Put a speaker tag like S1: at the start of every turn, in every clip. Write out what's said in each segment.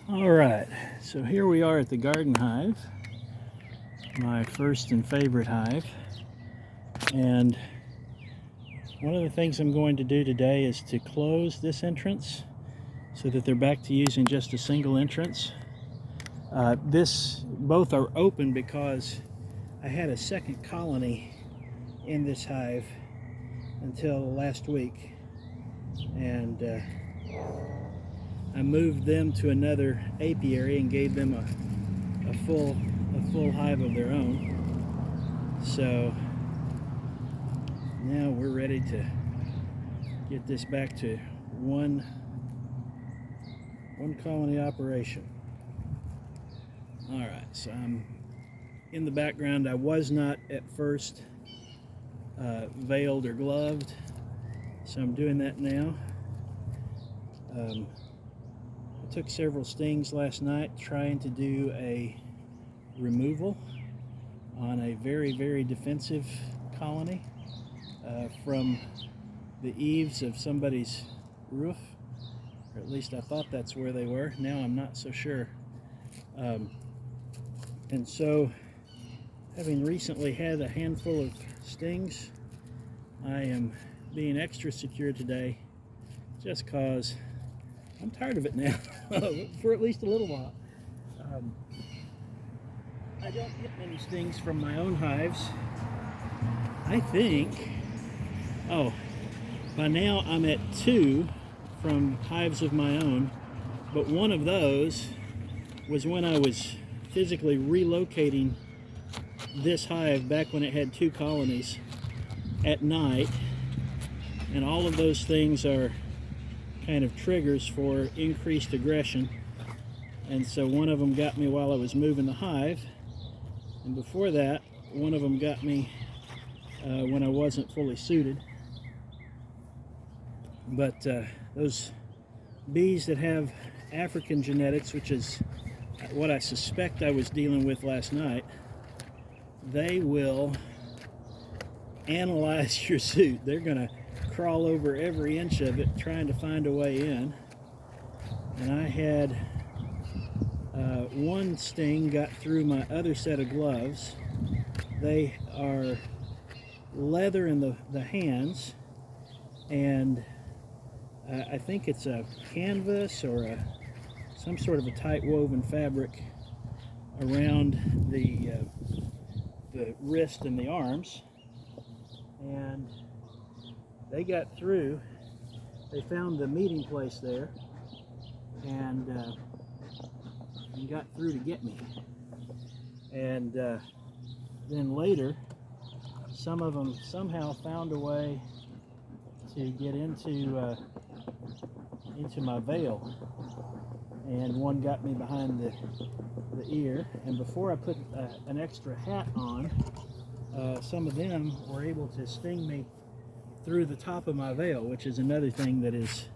S1: All right, so here we are at the garden hive, my first and favorite hive. And one of the things I'm going to do today is to close this entrance so that they're back to using just a single entrance. Both are open because I had a second colony in this hive until last week, and I moved them to another apiary and gave them a full hive of their own. So now we're ready to get this back to one colony operation. All right, so I'm in the background. I was not at first veiled or gloved, so I'm doing that now. I took several stings last night trying to do a removal on a very defensive colony from the eaves of somebody's roof, or at least I thought that's where they were. Now I'm not so sure. And so, having recently had a handful of stings, I am being extra secure today just because I'm tired of it now for at least a little while. I don't get many stings from my own hives. I think, by now I'm at 2 from hives of my own, but one of those was when I was physically relocating this hive back when it had 2 colonies at night, and all of those things are kind of triggers for increased aggression. And so one of them got me while I was moving the hive, and before that one of them got me when I wasn't fully suited. But those bees that have African genetics, which is what I suspect I was dealing with last night, they will analyze your suit. They're gonna crawl over every inch of it trying to find a way in. And I had one sting got through my other set of gloves. They are leather in the hands, and I think it's a canvas or some sort of a tight woven fabric around the wrist and the arms. And they got through. They found the meeting place there and got through to get me. And then later, some of them somehow found a way to get into my veil, and one got me behind the ear. And before I put an extra hat on, some of them were able to sting me through the top of my veil, which is another thing that is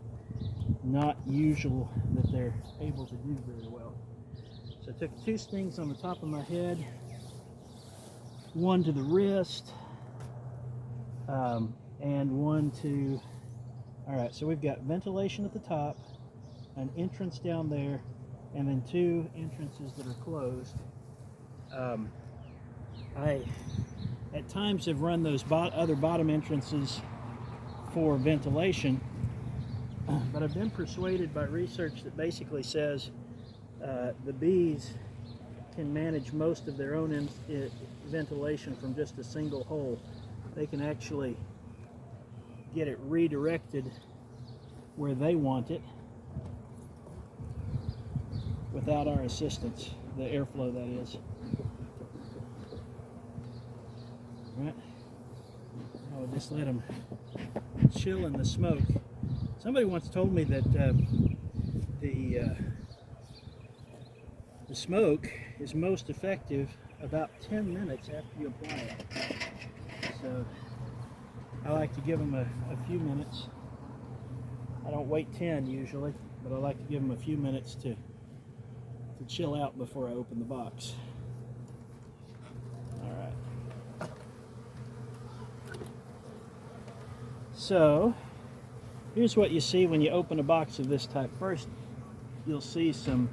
S1: not usual that they're able to do very well. So I took 2 stings on the top of my head, one to the wrist, and one to... All right, so we've got ventilation at the top, an entrance down there, and then 2 entrances that are closed. I at times have run those other bottom entrances for ventilation, but I've been persuaded by research that basically says the bees can manage most of their own ventilation from just a single hole. They can actually get it redirected where they want it without our assistance, the airflow that is. Right? I'll just let them chill in the smoke. Somebody once told me that the smoke is most effective about 10 minutes after you apply it. So I like to give them a few minutes. I don't wait 10 usually, but I like to give them a few minutes to chill out before I open the box. All right. So here's what you see when you open a box of this type. First, you'll see some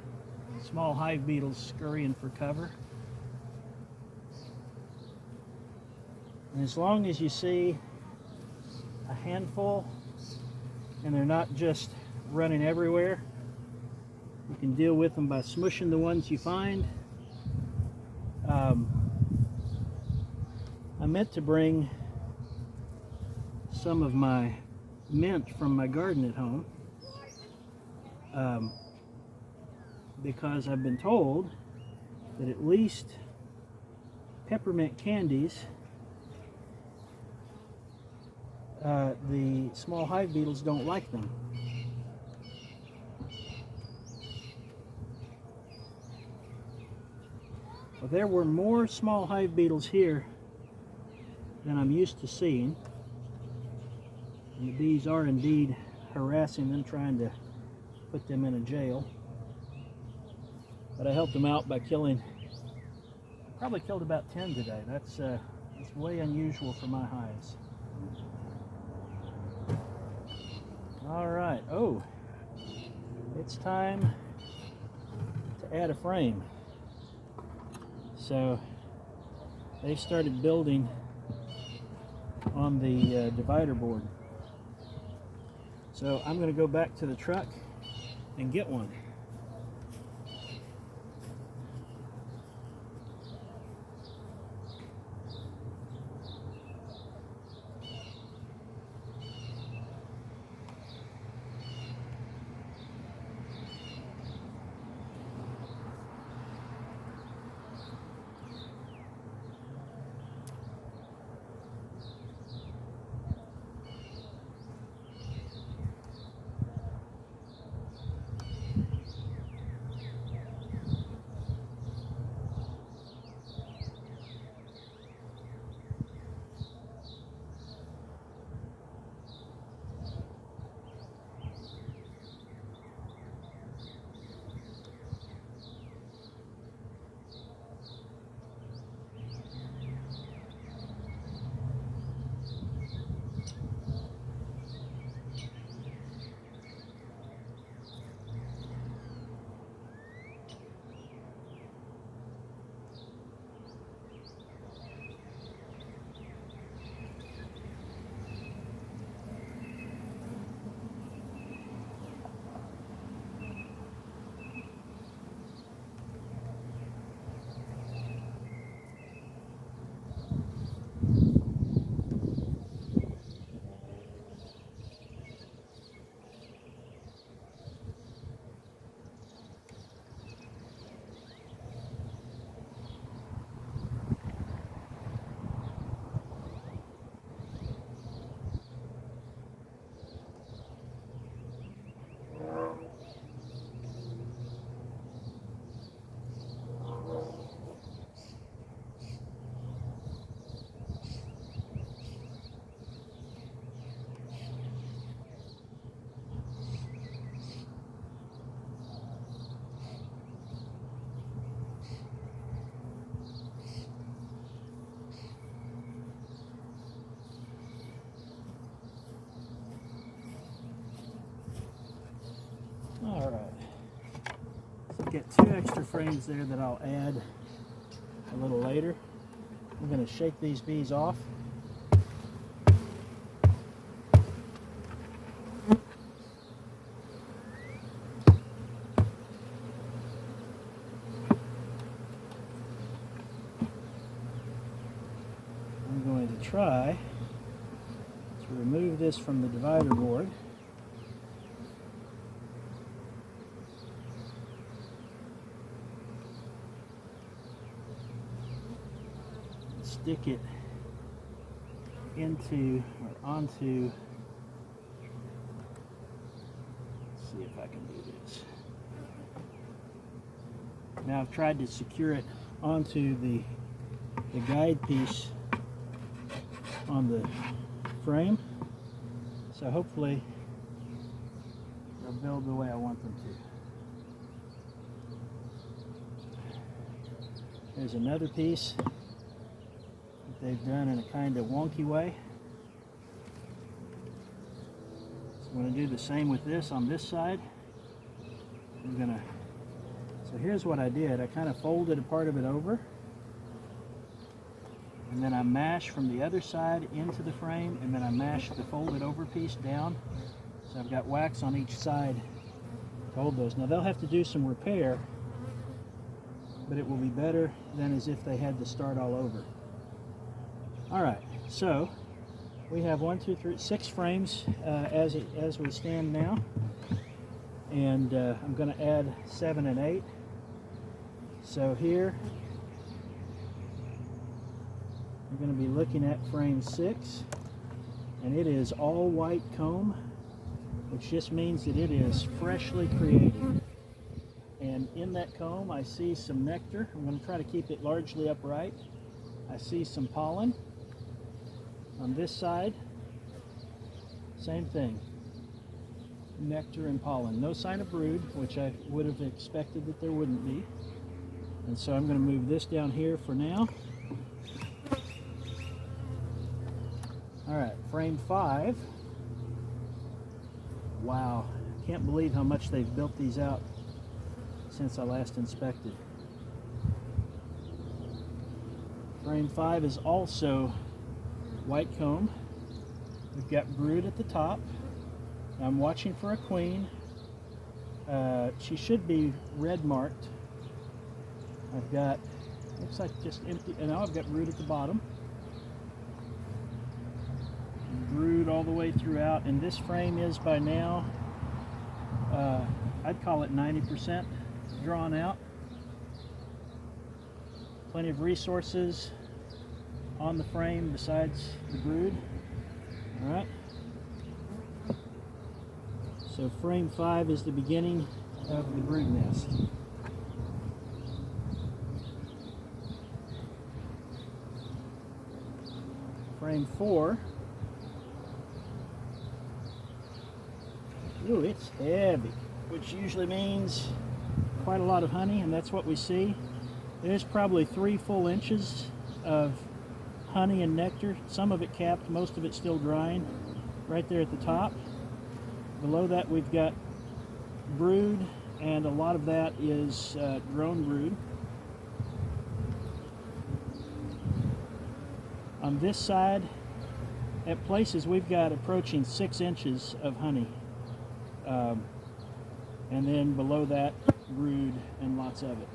S1: small hive beetles scurrying for cover. And as long as you see a handful and they're not just running everywhere, you can deal with them by smushing the ones you find. I meant to bring some of my mint from my garden at home because I've been told that at least peppermint candies, the small hive beetles don't like them. Well, there were more small hive beetles here than I'm used to seeing. And the bees are indeed harassing them, trying to put them in a jail. But I helped them out by killing, probably killed about 10 today. That's way unusual for my hives. All right, oh, it's time to add a frame. So they started building on the divider board. So I'm going to go back to the truck and get one. All right, so I've got 2 extra frames there that I'll add a little later. I'm going to shake these bees off. I'm going to try to remove this from the divider board. Stick it into or onto, let's see if I can do this. Now I've tried to secure it onto the guide piece on the frame, so hopefully they'll build the way I want them to. There's another piece they've done in a kind of wonky way. So I'm going to do the same with this on this side. I'm going to So here's what I did. I kind of folded a part of it over, and then I mashed from the other side into the frame, and then I mashed the folded over piece down. So I've got wax on each side to hold those. Now they'll have to do some repair, but it will be better than as if they had to start all over. All right, so we have 6 frames as we stand now, and I'm going to add 7 and 8. So here we're going to be looking at frame 6, and it is all white comb, which just means that it is freshly created. And in that comb I see some nectar. I'm going to try to keep it largely upright. I see some pollen. On this side, same thing, nectar and pollen. No sign of brood, which I would have expected that there wouldn't be. And so I'm going to move this down here for now. All right, frame 5. Wow, can't believe how much they've built these out since I last inspected. Frame 5 is also white comb. We've got brood at the top. I'm watching for a queen. She should be red marked. I've got, looks like just empty, and now I've got brood at the bottom. Brood all the way throughout, and this frame is by now, I'd call it 90% drawn out. Plenty of resources on the frame besides the brood. All right. So frame 5 is the beginning of the brood nest. Frame 4. Ooh, it's heavy, which usually means quite a lot of honey, and that's what we see. There's probably 3 full inches of honey and nectar, some of it capped, most of it still drying, right there at the top. Below that we've got brood, and a lot of that is drone brood. On this side, at places we've got approaching 6 inches of honey. And then below that, brood and lots of it.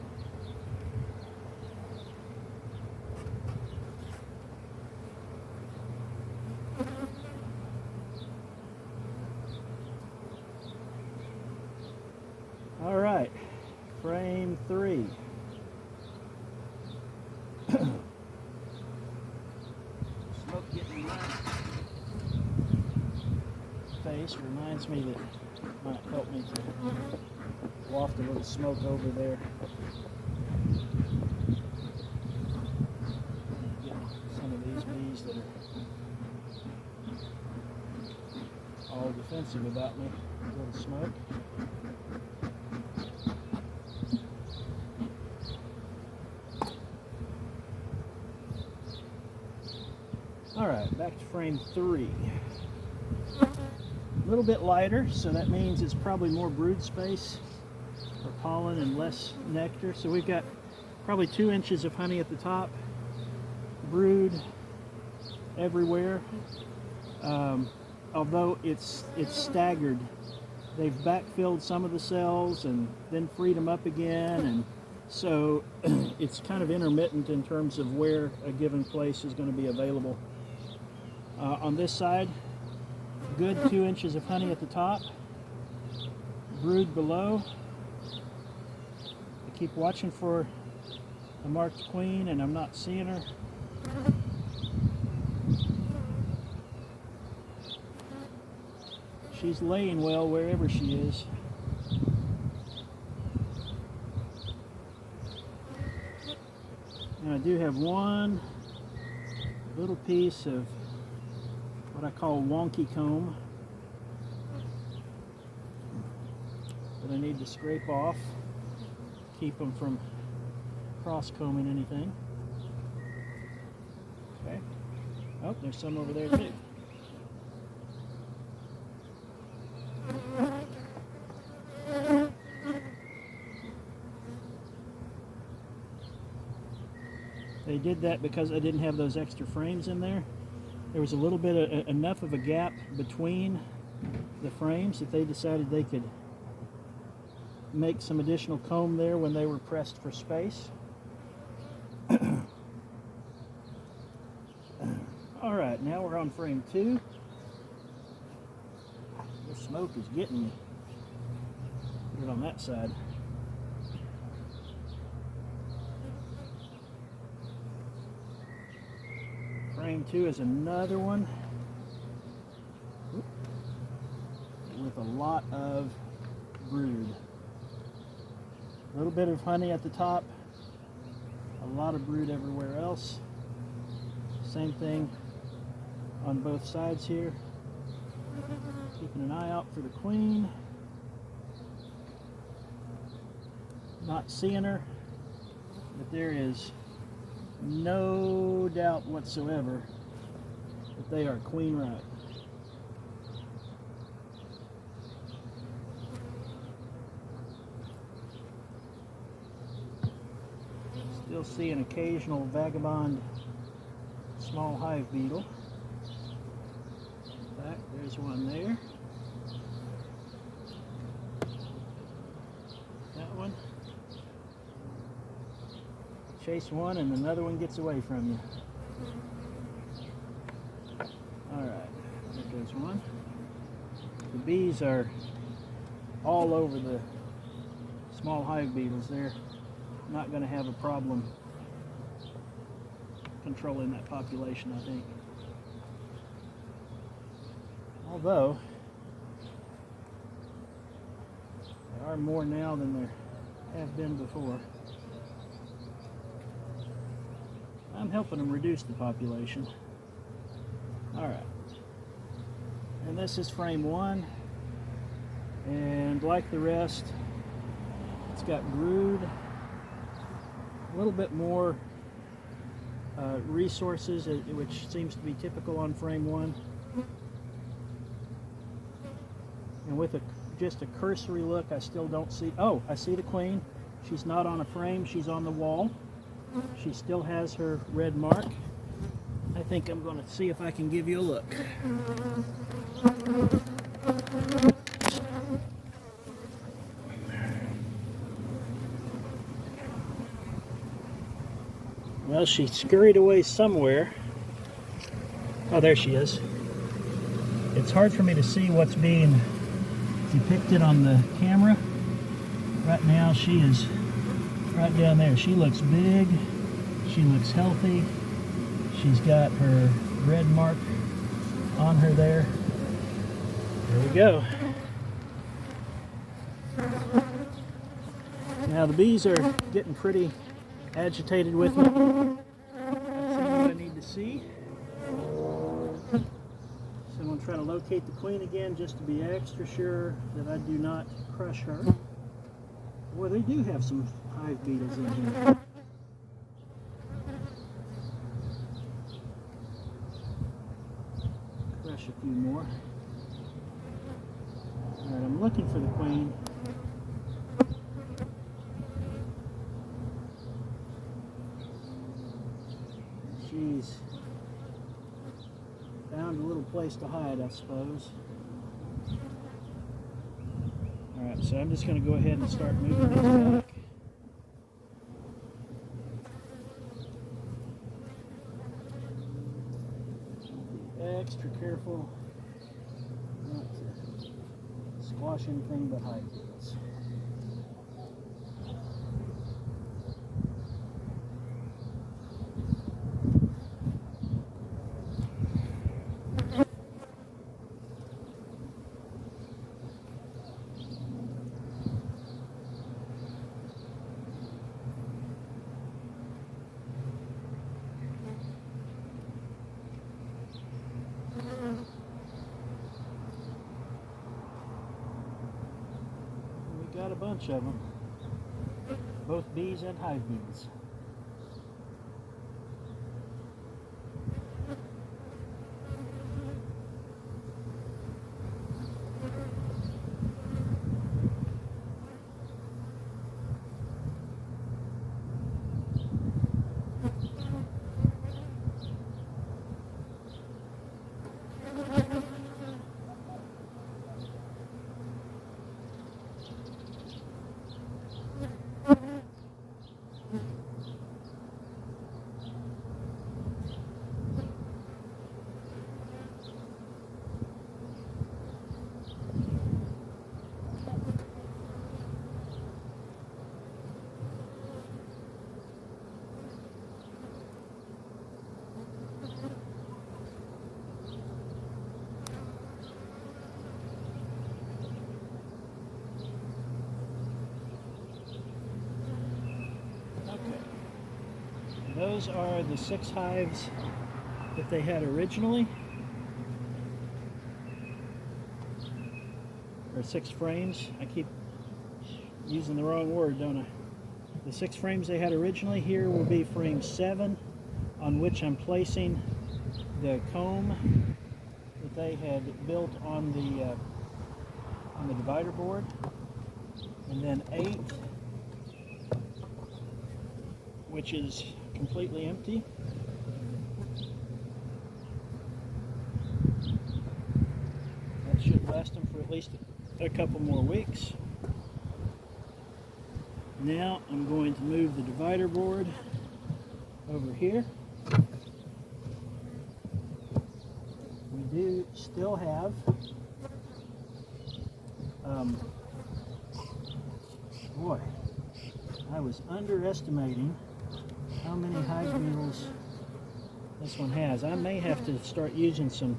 S1: All right, frame 3. Smoke getting in my face reminds me that it might help me to waft a little smoke over there. Get some of these bees that are all defensive about me. A little smoke. All right, back to frame 3. A little bit lighter, so that means it's probably more brood space or pollen and less nectar. So we've got probably 2 inches of honey at the top, brood everywhere. Although it's staggered, they've backfilled some of the cells and then freed them up again, and so it's kind of intermittent in terms of where a given place is going to be available. On this side, good 2 inches of honey at the top, brood below. I keep watching for a marked queen and I'm not seeing her. She's laying well wherever she is. And I do have one little piece of what I call wonky comb that I need to scrape off, keep them from cross combing anything. Okay. Oh, there's some over there too. They did that because I didn't have those extra frames in there. There was a little bit of enough of a gap between the frames that they decided they could make some additional comb there when they were pressed for space. All right, now we're on frame 2. The smoke is getting me. Put it on that side. Frame 2 is another one with a lot of brood. A little bit of honey at the top, a lot of brood everywhere else. Same thing on both sides here. Keeping an eye out for the queen. Not seeing her, but there is no doubt whatsoever that they are queen right. Still see an occasional vagabond small hive beetle. In fact, there's one there. That one. Chase one and another one gets away from you. Alright, there goes one. The bees are all over the small hive beetles. They're not going to have a problem controlling that population, I think. Although, there are more now than there have been before. I'm helping them reduce the population. Alright. And this is frame 1. And like the rest, it's got brood, a little bit more resources, which seems to be typical on frame 1. And with just a cursory look, I still don't see... Oh, I see the queen. She's not on a frame, she's on the wall. She still has her red mark. I think I'm going to see if I can give you a look. Well, she scurried away somewhere. Oh, there she is. It's hard for me to see what's being depicted on the camera. Right now, she is right down there. She looks big. She looks healthy. She's got her red mark on her there. There we go. Now the bees are getting pretty agitated with me. That's what I need to see. So I'm going to try to locate the queen again just to be extra sure that I do not crush her. Boy, they do have some hive beetles in here. Crush a few more. Alright, I'm looking for the queen. She's found a little place to hide, I suppose. Alright, so I'm just going to go ahead and start moving these back. Be extra careful not to squash anything but hive beetles. Got a bunch of them, both bees and hive bees. those are the 6 hives that they had originally, or 6 frames. I keep using the wrong word, don't I? The 6 frames they had originally. Here will be frame 7, on which I'm placing the comb that they had built on the divider board, and then 8, which is completely empty. That should last them for at least a couple more weeks. Now I'm going to move the divider board over here. We do still have boy, I was underestimating how many hive beetles this one has. I may have to start using some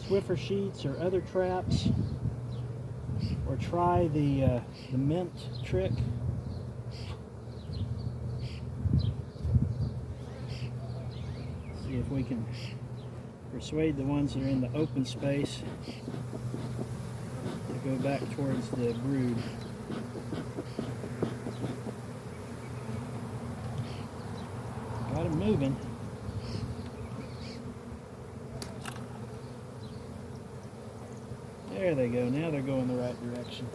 S1: Swiffer sheets or other traps, or try the mint trick. See if we can persuade the ones that are in the open space to go back towards the brood. Got them moving. There they go. Now they're going the right direction.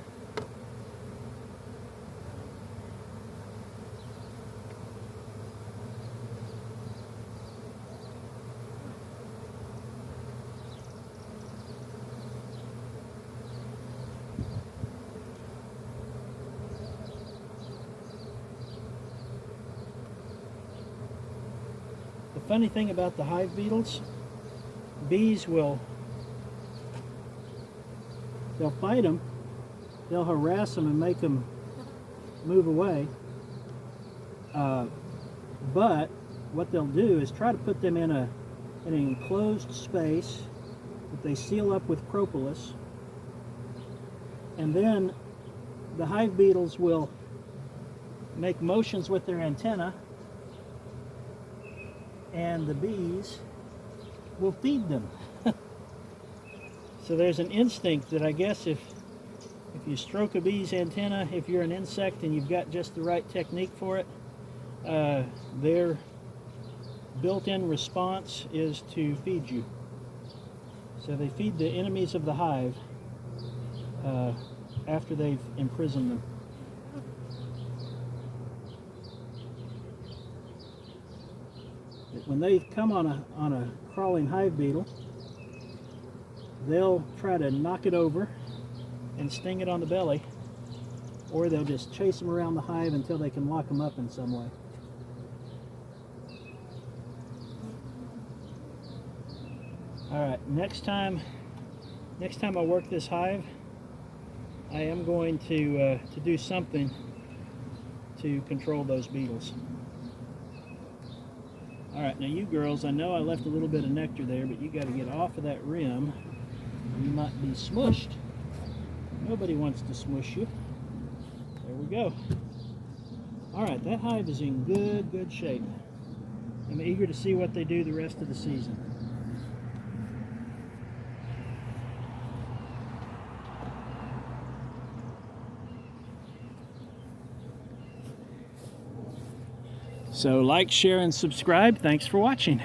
S1: The funny thing about the hive beetles, bees they'll fight them, they'll harass them and make them move away, but what they'll do is try to put them in an enclosed space that they seal up with propolis, and then the hive beetles will make motions with their antenna, and the bees will feed them. So there's an instinct that I guess if you stroke a bee's antenna, if you're an insect and you've got just the right technique for it, their built-in response is to feed you. So they feed the enemies of the hive after they've imprisoned them. When they come on a crawling hive beetle, they'll try to knock it over and sting it on the belly, or they'll just chase them around the hive until they can lock them up in some way. Alright, next time I work this hive, I am going to do something to control those beetles. Alright, now you girls, I know I left a little bit of nectar there, but you got to get off of that rim. You might be smushed. Nobody wants to smush you. There we go. Alright, that hive is in good shape. I'm eager to see what they do the rest of the season. So like, share, and subscribe. Thanks for watching.